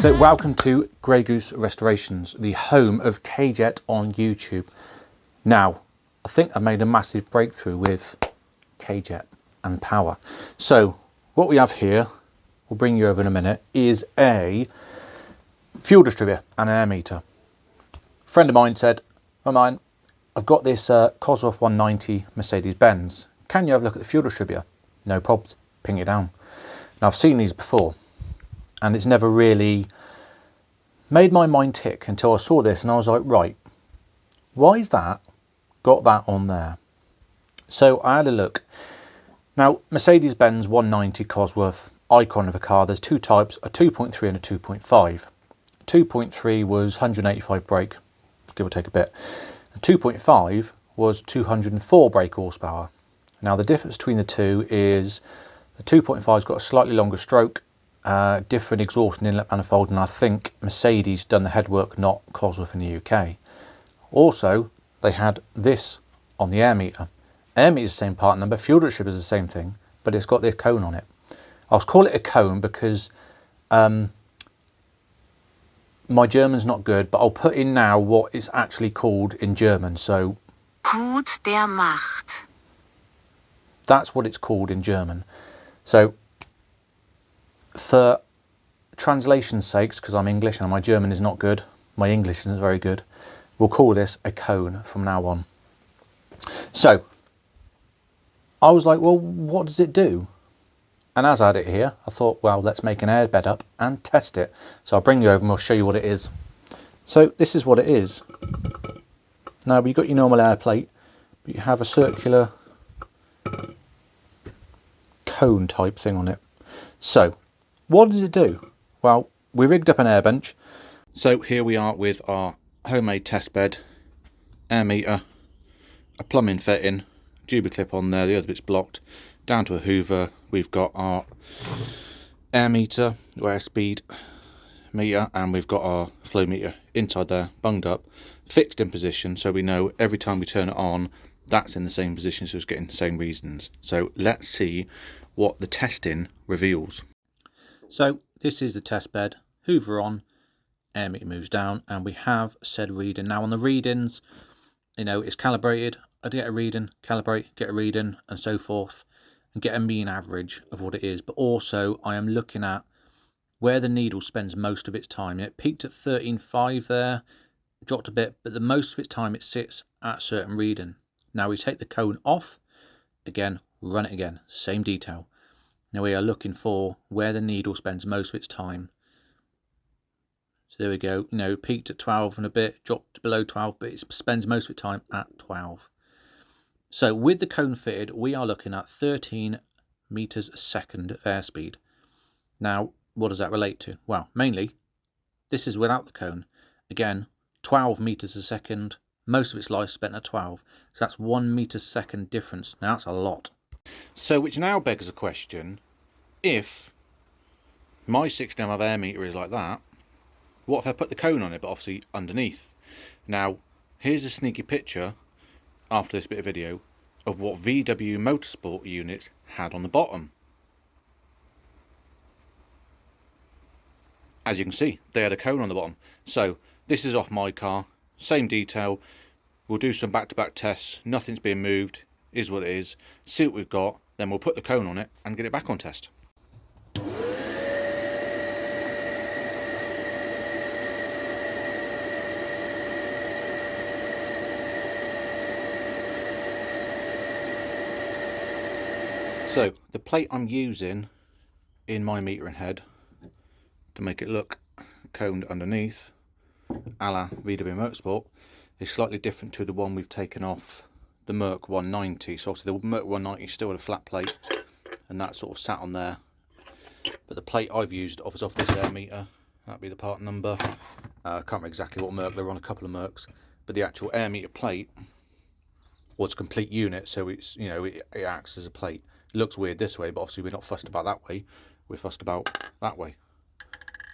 So welcome to Grey Goose Restorations, the home of KE-Jet on YouTube. Now, I think I made a massive breakthrough with KE-Jet and power. So what we have here, we'll bring you over in a minute, is a fuel distributor and an air meter. A friend of mine said, I've got this Cosworth 190 Mercedes-Benz. Can you have a look at the fuel distributor? No problems, ping it down. Now I've seen these before, and it's never really made my mind tick until I saw this and I was like, right, why is that got that on there? So I had a look. Now, Mercedes-Benz 190 Cosworth, icon of a car, there's two types, a 2.3 and a 2.5. 2.3 was 185 brake, give or take a bit. The 2.5 was 204 brake horsepower. Now the difference between the two is the 2.5's got a slightly longer stroke, different exhaust and inlet manifold, and I think Mercedes done the headwork, not Cosworth in the UK. Also, they had this on the air meter. Air meter is the same part number, fuel distributor is the same thing, but it's got this cone on it. I'll call it a cone because my German's not good, but I'll put in now what it's actually called in German. So, Hut der Macht. That's what it's called in German. So, for translation's sakes, because I'm English and my German is not good, my English isn't very good, we'll call this a cone from now on. So, I was like, well, what does it do? And as I had it here, I thought, well, let's make an air bed up and test it. So I'll bring you over and we'll show you what it is. So this is what it is. Now, you've got your normal air plate, but you have a circular cone type thing on it. So, what does it do? Well, we rigged up an air bench. So here we are with our homemade test bed, air meter, a plumbing fitting, Juba clip on there, the other bit's blocked, down to a hoover. We've got our air meter, or air speed meter, and we've got our flow meter inside there, bunged up, fixed in position, so we know every time we turn it on, that's in the same position, so it's getting the same readings. So let's see what the testing reveals. So this is the test bed, hoover on, air meter moves down, and we have said reading. Now on the readings, you know, it's calibrated. I get a reading, calibrate, get a reading, and so forth, and get a mean average of what it is. But also I am looking at where the needle spends most of its time. It peaked at 13.5 there, dropped a bit, but the most of its time it sits at a certain reading. Now we take the cone off, again, run it again, same detail. Now we are looking for where the needle spends most of its time. So there we go, you know, peaked at 12 and a bit, dropped below 12, but it spends most of its time at 12. So with the cone fitted, we are looking at 13 meters a second of airspeed. Now, what does that relate to? Well, mainly, this is without the cone. Again, 12 meters a second, most of its life spent at 12. So that's 1 meter second difference. Now that's a lot. So which now begs the question, if my 6mm air meter is like that, what if I put the cone on it, but obviously underneath? Now, here's a sneaky picture after this bit of video of what VW Motorsport units had on the bottom. As you can see, they had a cone on the bottom. So this is off my car, same detail. We'll do some back-to-back tests, nothing's being moved, is what it is, see what we've got, then we'll put the cone on it and get it back on test. So the plate I'm using in my metering head to make it look coned underneath, a la VW Motorsport, is slightly different to the one we've taken off the Merc 190. So obviously the Merc 190 is still a flat plate, and that sort of sat on there. But the plate I've used is off this air meter. That'd be the part number. I can't remember exactly what Merc, they're on a couple of Mercs, but the actual air meter plate was a complete unit, so it's, you know, it acts as a plate. It looks weird this way, but obviously we're not fussed about that way, we're fussed about that way.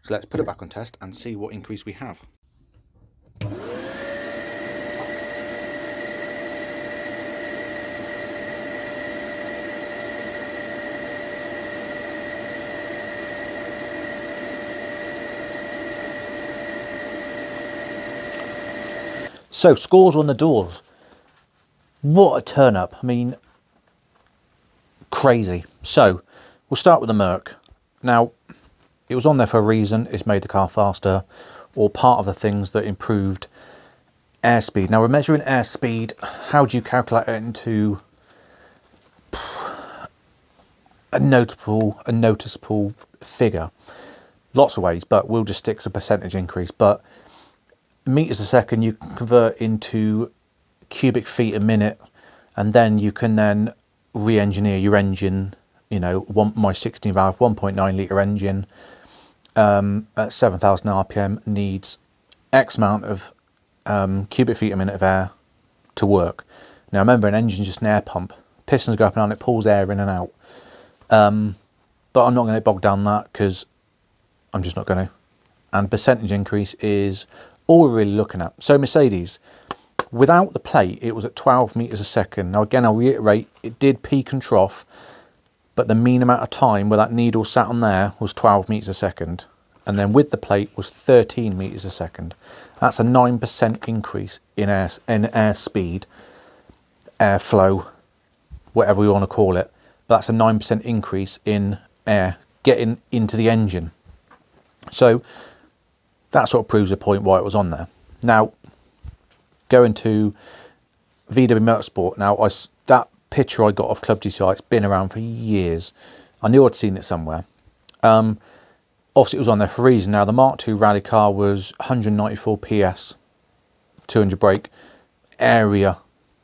So let's put it back on test and see what increase we have. So scores on the doors. What a turn up. I mean, crazy. So we'll start with the Merc. Now, it was on there for a reason. It's made the car faster, or part of the things that improved airspeed. Now we're measuring airspeed. How do you calculate it into a noticeable figure? Lots of ways, but we'll just stick to percentage increase. But meters a second you can convert into cubic feet a minute, and then you can then re-engineer your engine. You know, my 16 valve 1.9 litre engine at 7,000 RPM needs X amount of cubic feet a minute of air to work. Now remember, an engine is just an air pump. Pistons go up and down, it pulls air in and out. But I'm not going to bog down that, because I'm just not going to. And percentage increase is all we're really looking at. So Mercedes, without the plate, it was at 12 meters a second. Now again, I'll reiterate, it did peak and trough, but the mean amount of time where that needle sat on there was 12 meters a second. And then with the plate was 13 meters a second. That's a 9% increase in air speed, airflow, whatever we want to call it. But that's a 9% increase in air getting into the engine. So that sort of proves the point why it was on there. Now, going to VW Motorsport. Now, that picture I got off Club DCI, it's been around for years. I knew I'd seen it somewhere. Obviously, it was on there for a reason. Now, the Mark II rally car was 194 PS, 200 brake, area,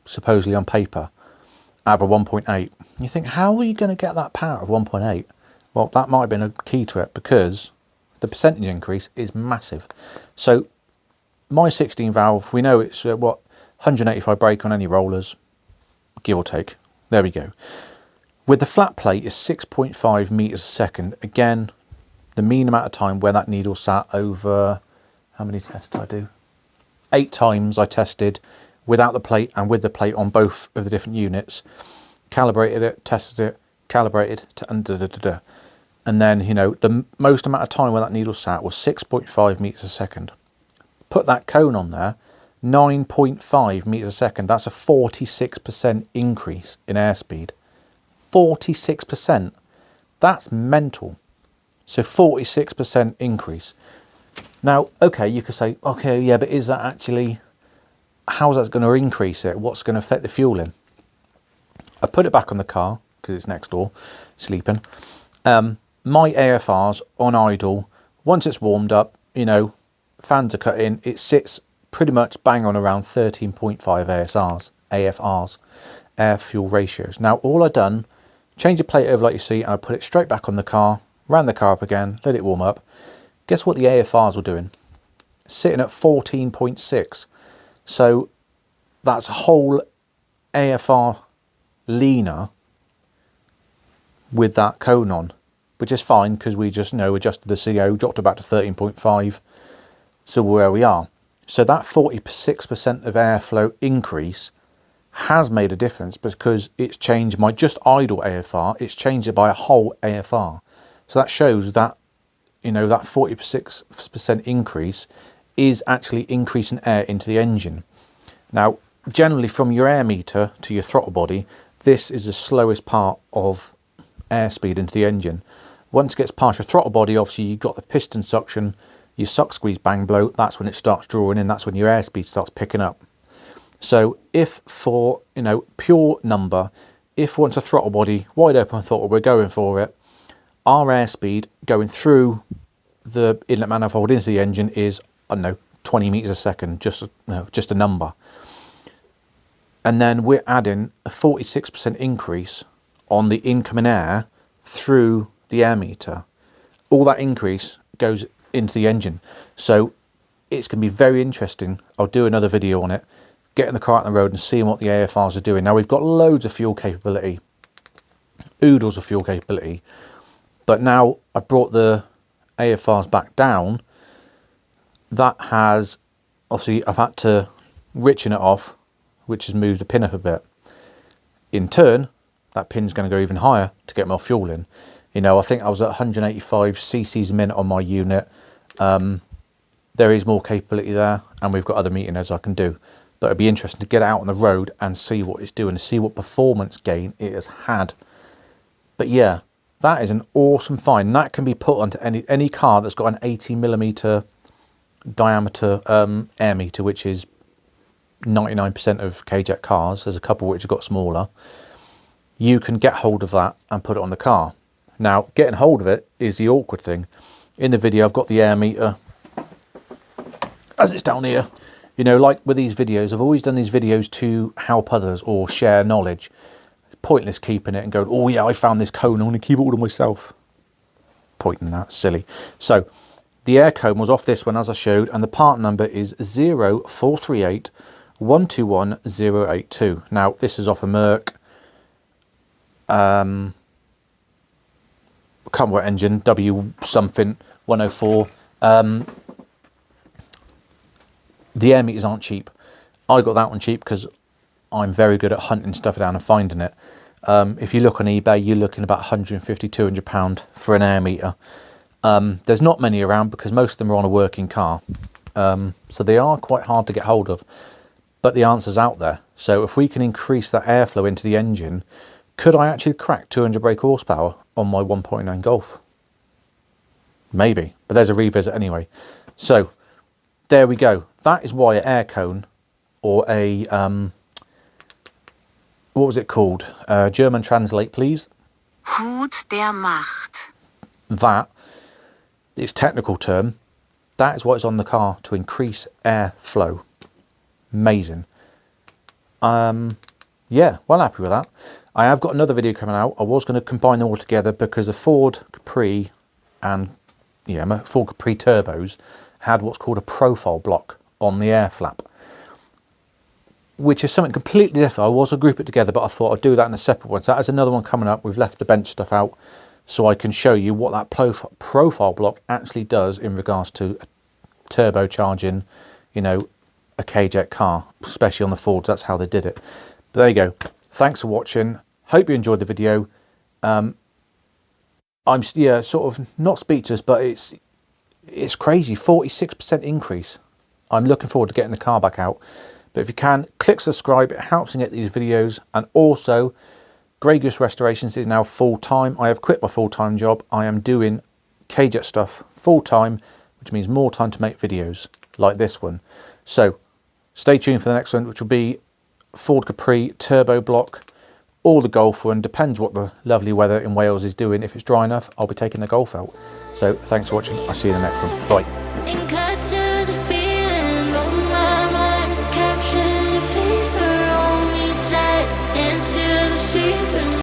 supposedly on paper, out of a 1.8. You think, how are you going to get that power of 1.8? Well, that might have been a key to it, because the percentage increase is massive. So, my 16 valve, we know it's 185 brake on any rollers, give or take. There we go. With the flat plate, is 6.5 meters a second. Again, the mean amount of time where that needle sat over, how many tests did I do? 8 times I tested without the plate and with the plate on both of the different units. Calibrated it, tested it, calibrated, and then, you know, the most amount of time where that needle sat was 6.5 meters a second. Put that cone on there, 9.5 meters a second. That's a 46% increase in airspeed. 46%. That's mental. So 46% increase. Now, okay, you could say, okay, yeah, but is that actually, how's that going to increase it? What's going to affect the fueling? I put it back on the car, because it's next door, sleeping. My AFRs on idle, once it's warmed up, you know, fans are cut in, it sits pretty much bang on around 13.5 AFRs, air fuel ratios. Now, all I've done, change the plate over like you see, and I put it straight back on the car, ran the car up again, let it warm up. Guess what the AFRs were doing? Sitting at 14.6. So that's a whole AFR leaner with that cone on, which is fine, because we just adjusted the CO, dropped it back to 13.5. So where we are. So that 46% of airflow increase has made a difference, because it's changed my just idle AFR, it's changed it by a whole AFR. So that shows that, you know, that 46% increase is actually increasing air into the engine. Now, generally from your air meter to your throttle body, this is the slowest part of airspeed into the engine. Once it gets past your throttle body, obviously you've got the piston suction, your suck, squeeze, bang, blow, that's when it starts drawing in, that's when your airspeed starts picking up. So if for, you know, pure number, if once a throttle body, wide open throttle, we're going for it, our airspeed going through the inlet manifold into the engine is, I don't know, 20 meters a second, just a number. And then we're adding a 46% increase on the incoming air through the air meter. All that increase goes into the engine. So it's going to be very interesting. I'll do another video on it, getting the car out on the road and seeing what the AFRs are doing. Now we've got loads of fuel capability, oodles of fuel capability, but now I've brought the AFRs back down. That has, obviously I've had to richen it off, which has moved the pin up a bit. In turn, that pin's going to go even higher to get more fuel in. You know, I think I was at 185 cc's a minute on my unit. There is more capability there, and we've got other metering as I can do. but it'd be interesting to get out on the road and see what it's doing, and see what performance gain it has had. But yeah, that is an awesome find, and that can be put onto any car that's got an 80mm diameter air meter, which is 99% of KE-Jet cars. There's a couple which have got smaller. You can get hold of that and put it on the car. Now, getting hold of it is the awkward thing. In the video, I've got the air meter as it's down here. You know, like with these videos, I've always done these videos to help others or share knowledge. It's pointless keeping it and going, oh yeah, I found this cone, I'm going to keep it all to myself. Pointing that, silly. So, the air cone was off this one, as I showed, and the part number is 0438 121 082. Now, this is off a Merc Cosworth engine, W something 104. The air meters aren't cheap. I got that one cheap because I'm very good at hunting stuff down and finding it. If you look on eBay, you're looking about £150, £200 for an air meter. There's not many around because most of them are on a working car. So they are quite hard to get hold of. But the answer's out there. So if we can increase that airflow into the engine, could I actually crack 200 brake horsepower on my 1.9 Golf? Maybe, but there's a revisit anyway. So there we go. That is why an air cone, or a, what was it called? German translate, please. Hut der Macht. That, its technical term, that is what is on the car to increase airflow. Amazing. Yeah, well happy with that. I have got another video coming out. I was going to combine them all together because the Ford Capri and Ford Capri turbos had what's called a profile block on the air flap, which is something completely different. I was going to group it together, but I thought I'd do that in a separate one. So that is another one coming up. We've left the bench stuff out so I can show you what that profile block actually does in regards to turbocharging, you know, a KE-Jet car, especially on the Fords. That's how they did it. But there you go. Thanks for watching. Hope you enjoyed the video. I'm sort of not speechless, but it's crazy. 46% increase. I'm looking forward to getting the car back out. But if you can, click subscribe. It helps me get these videos. And also, Grey Goose Restorations is now full-time. I have quit my full-time job. I am doing KE-Jet stuff full-time, which means more time to make videos like this one. So stay tuned for the next one, which will be Ford Capri turbo block, or the Golf one. Depends what the lovely weather in Wales is doing. If it's dry enough, I'll be taking the Golf out. So thanks for watching. I'll see you in the next one. Bye.